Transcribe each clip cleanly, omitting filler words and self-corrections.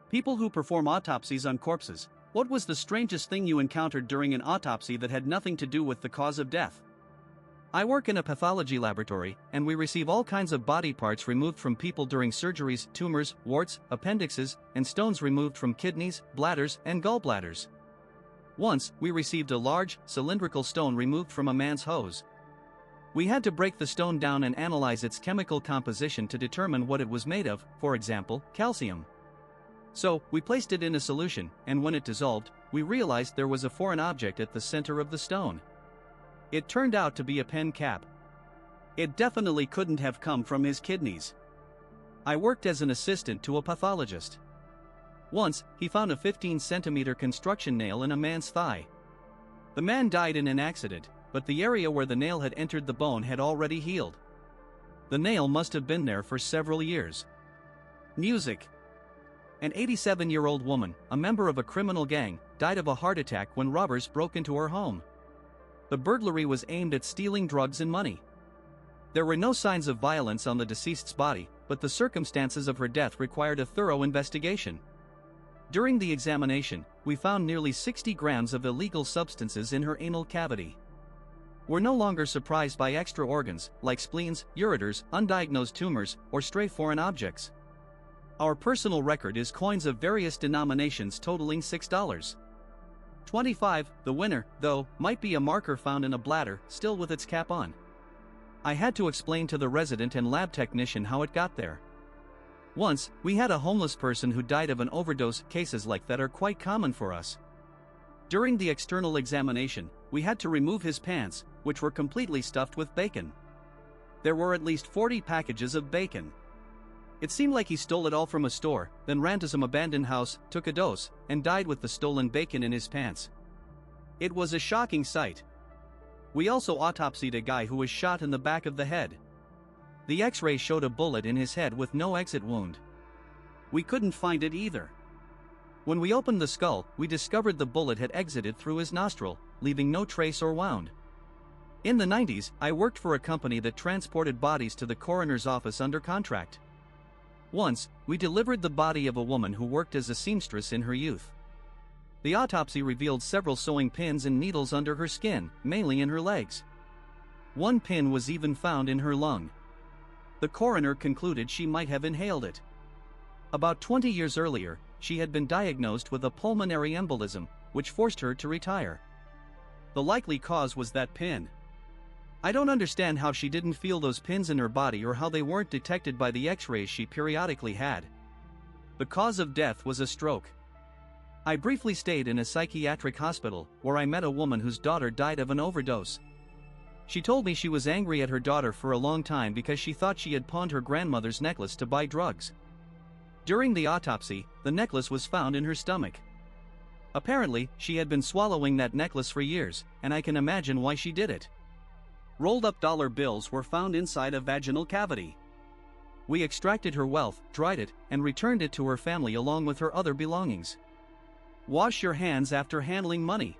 People who perform autopsies on corpses, what was the strangest thing you encountered during an autopsy that had nothing to do with the cause of death? I work in a pathology laboratory, and we receive all kinds of body parts removed from people during surgeries: tumors, warts, appendixes, and stones removed from kidneys, bladders, and gallbladders. Once, we received a large, cylindrical stone removed from a man's hose. We had to break the stone down and analyze its chemical composition to determine what it was made of, for example, calcium. So, we placed it in a solution, and when it dissolved, we realized there was a foreign object at the center of the stone. It turned out to be a pen cap. It definitely couldn't have come from his kidneys. I worked as an assistant to a pathologist. Once, he found a 15-centimeter construction nail in a man's thigh. The man died in an accident, but the area where the nail had entered the bone had already healed. The nail must have been there for several years. Music. An 87-year-old woman, a member of a criminal gang, died of a heart attack when robbers broke into her home. The burglary was aimed at stealing drugs and money. There were no signs of violence on the deceased's body, but the circumstances of her death required a thorough investigation. During the examination, we found nearly 60 grams of illegal substances in her anal cavity. We're no longer surprised by extra organs, like spleens, ureters, undiagnosed tumors, or stray foreign objects. Our personal record is coins of various denominations totaling $6.25. The winner, though, might be a marker found in a bladder, still with its cap on. I had to explain to the resident and lab technician how it got there. Once, we had a homeless person who died of an overdose. Cases like that are quite common for us. During the external examination, we had to remove his pants, which were completely stuffed with bacon. There were at least 40 packages of bacon. It seemed like he stole it all from a store, then ran to some abandoned house, took a dose, and died with the stolen bacon in his pants. It was a shocking sight. We also autopsied a guy who was shot in the back of the head. The X-ray showed a bullet in his head with no exit wound. We couldn't find it either. When we opened the skull, we discovered the bullet had exited through his nostril, leaving no trace or wound. In the 90s, I worked for a company that transported bodies to the coroner's office under contract. Once, we delivered the body of a woman who worked as a seamstress in her youth. The autopsy revealed several sewing pins and needles under her skin, mainly in her legs. One pin was even found in her lung. The coroner concluded she might have inhaled it. About 20 years earlier, she had been diagnosed with a pulmonary embolism, which forced her to retire. The likely cause was that pin. I don't understand how she didn't feel those pins in her body or how they weren't detected by the X-rays she periodically had. The cause of death was a stroke. I briefly stayed in a psychiatric hospital, where I met a woman whose daughter died of an overdose. She told me she was angry at her daughter for a long time because she thought she had pawned her grandmother's necklace to buy drugs. During the autopsy, the necklace was found in her stomach. Apparently, she had been swallowing that necklace for years, and I can imagine why she did it. Rolled-up dollar bills were found inside a vaginal cavity. We extracted her wealth, dried it, and returned it to her family along with her other belongings. Wash your hands after handling money.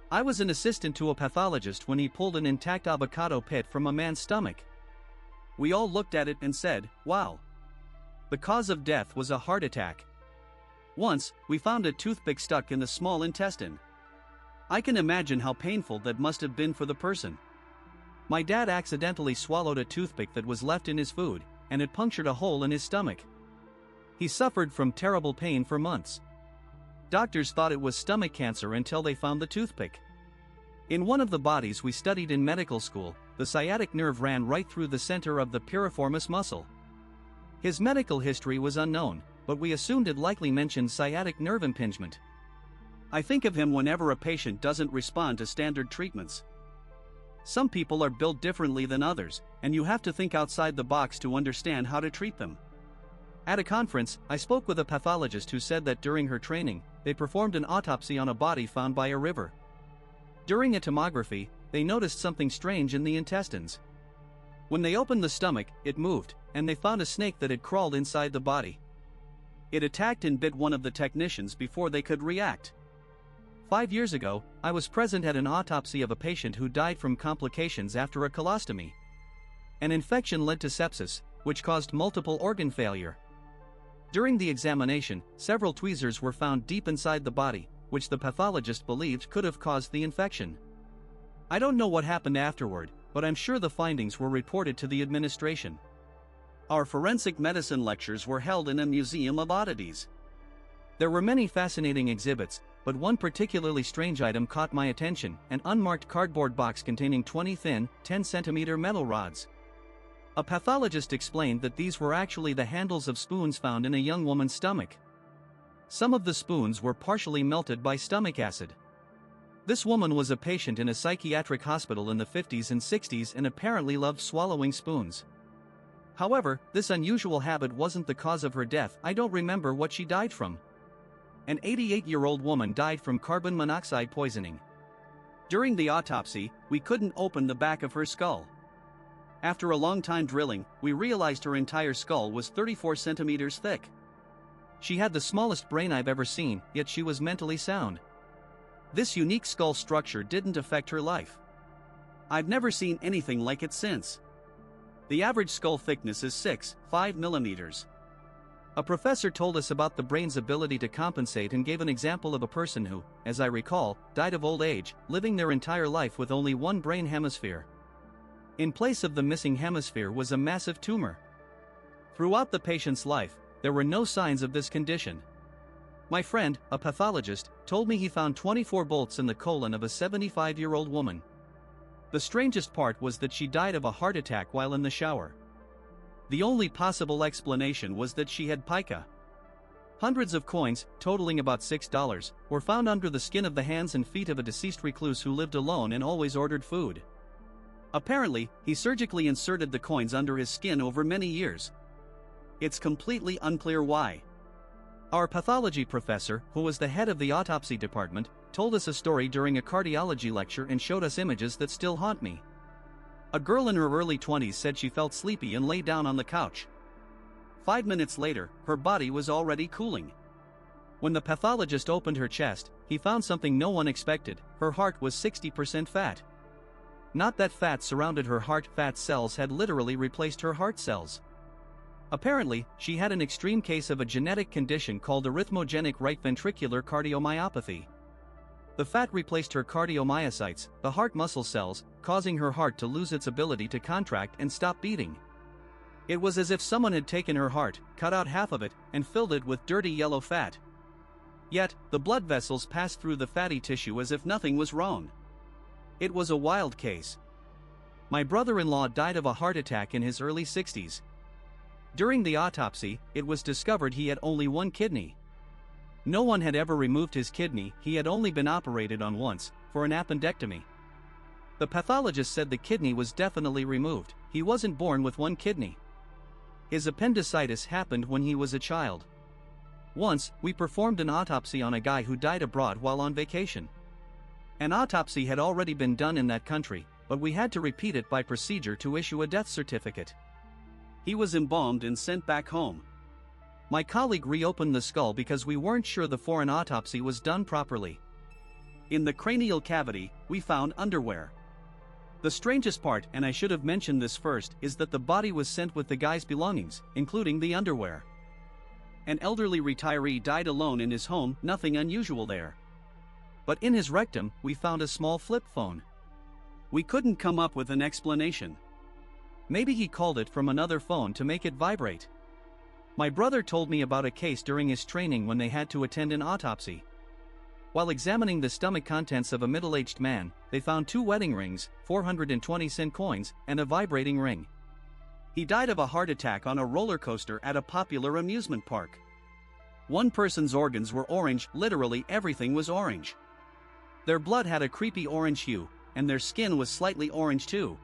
I was an assistant to a pathologist when he pulled an intact avocado pit from a man's stomach. We all looked at it and said, "Wow." The cause of death was a heart attack. Once, we found a toothpick stuck in the small intestine. I can imagine how painful that must have been for the person. My dad accidentally swallowed a toothpick that was left in his food, and it punctured a hole in his stomach. He suffered from terrible pain for months. Doctors thought it was stomach cancer until they found the toothpick. In one of the bodies we studied in medical school, the sciatic nerve ran right through the center of the piriformis muscle. His medical history was unknown, but we assumed it likely mentioned sciatic nerve impingement. I think of him whenever a patient doesn't respond to standard treatments. Some people are built differently than others, and you have to think outside the box to understand how to treat them. At a conference, I spoke with a pathologist who said that during her training, they performed an autopsy on a body found by a river. During a tomography, they noticed something strange in the intestines. When they opened the stomach, it moved, and they found a snake that had crawled inside the body. It attacked and bit one of the technicians before they could react. 5 years ago, I was present at an autopsy of a patient who died from complications after a colostomy. An infection led to sepsis, which caused multiple organ failure. During the examination, several tweezers were found deep inside the body, which the pathologist believed could have caused the infection. I don't know what happened afterward, but I'm sure the findings were reported to the administration. Our forensic medicine lectures were held in a museum of oddities. There were many fascinating exhibits, but one particularly strange item caught my attention: an unmarked cardboard box containing 20 thin, 10-centimeter metal rods. A pathologist explained that these were actually the handles of spoons found in a young woman's stomach. Some of the spoons were partially melted by stomach acid. This woman was a patient in a psychiatric hospital in the 50s and 60s and apparently loved swallowing spoons. However, this unusual habit wasn't the cause of her death. I don't remember what she died from. An 88-year-old woman died from carbon monoxide poisoning. During the autopsy, we couldn't open the back of her skull. After a long time drilling, we realized her entire skull was 34 centimeters thick. She had the smallest brain I've ever seen, yet she was mentally sound. This unique skull structure didn't affect her life. I've never seen anything like it since. The average skull thickness is 6.5 millimeters. A professor told us about the brain's ability to compensate and gave an example of a person who, as I recall, died of old age, living their entire life with only one brain hemisphere. In place of the missing hemisphere was a massive tumor. Throughout the patient's life, there were no signs of this condition. My friend, a pathologist, told me he found 24 bolts in the colon of a 75-year-old woman. The strangest part was that she died of a heart attack while in the shower. The only possible explanation was that she had pica. Hundreds of coins, totaling about $6, were found under the skin of the hands and feet of a deceased recluse who lived alone and always ordered food. Apparently, he surgically inserted the coins under his skin over many years. It's completely unclear why. Our pathology professor, who was the head of the autopsy department, told us a story during a cardiology lecture and showed us images that still haunt me. A girl in her early 20s said she felt sleepy and lay down on the couch. 5 minutes later, her body was already cooling. When the pathologist opened her chest, he found something no one expected: her heart was 60% fat. Not that fat surrounded her heart, fat cells had literally replaced her heart cells. Apparently, she had an extreme case of a genetic condition called arrhythmogenic right ventricular cardiomyopathy. The fat replaced her cardiomyocytes, the heart muscle cells, causing her heart to lose its ability to contract and stop beating. It was as if someone had taken her heart, cut out half of it, and filled it with dirty yellow fat. Yet, the blood vessels passed through the fatty tissue as if nothing was wrong. It was a wild case. My brother-in-law died of a heart attack in his early 60s. During the autopsy, it was discovered he had only one kidney. No one had ever removed his kidney. He had only been operated on once, for an appendectomy. The pathologist said the kidney was definitely removed. He wasn't born with one kidney. His appendicitis happened when he was a child. Once, we performed an autopsy on a guy who died abroad while on vacation. An autopsy had already been done in that country, but we had to repeat it by procedure to issue a death certificate. He was embalmed and sent back home. My colleague reopened the skull because we weren't sure the foreign autopsy was done properly. In the cranial cavity, we found underwear. The strangest part, and I should have mentioned this first, is that the body was sent with the guy's belongings, including the underwear. An elderly retiree died alone in his home, nothing unusual there. But in his rectum, we found a small flip phone. We couldn't come up with an explanation. Maybe he called it from another phone to make it vibrate. My brother told me about a case during his training when they had to attend an autopsy. While examining the stomach contents of a middle-aged man, they found 2 wedding rings, 420-cent coins, and a vibrating ring. He died of a heart attack on a roller coaster at a popular amusement park. One person's organs were orange, literally everything was orange. Their blood had a creepy orange hue, and their skin was slightly orange too.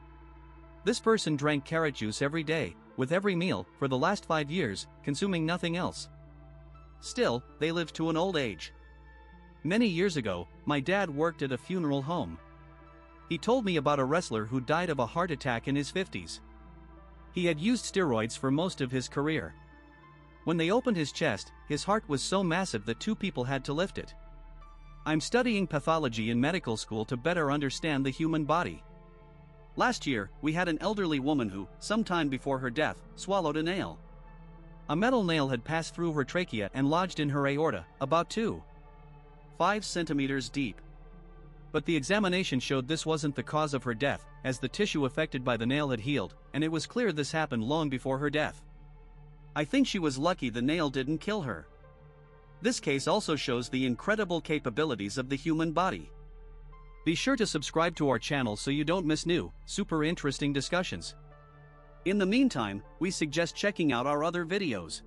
This person drank carrot juice every day, with every meal, for the last 5 years, consuming nothing else. Still, they lived to an old age. Many years ago, my dad worked at a funeral home. He told me about a wrestler who died of a heart attack in his 50s. He had used steroids for most of his career. When they opened his chest, his heart was so massive that 2 people had to lift it. I'm studying pathology in medical school to better understand the human body. Last year, we had an elderly woman who, sometime before her death, swallowed a nail. A metal nail had passed through her trachea and lodged in her aorta, about 2.5 centimeters deep. But the examination showed this wasn't the cause of her death, as the tissue affected by the nail had healed, and it was clear this happened long before her death. I think she was lucky the nail didn't kill her. This case also shows the incredible capabilities of the human body. Be sure to subscribe to our channel so you don't miss new, super interesting discussions. In the meantime, we suggest checking out our other videos.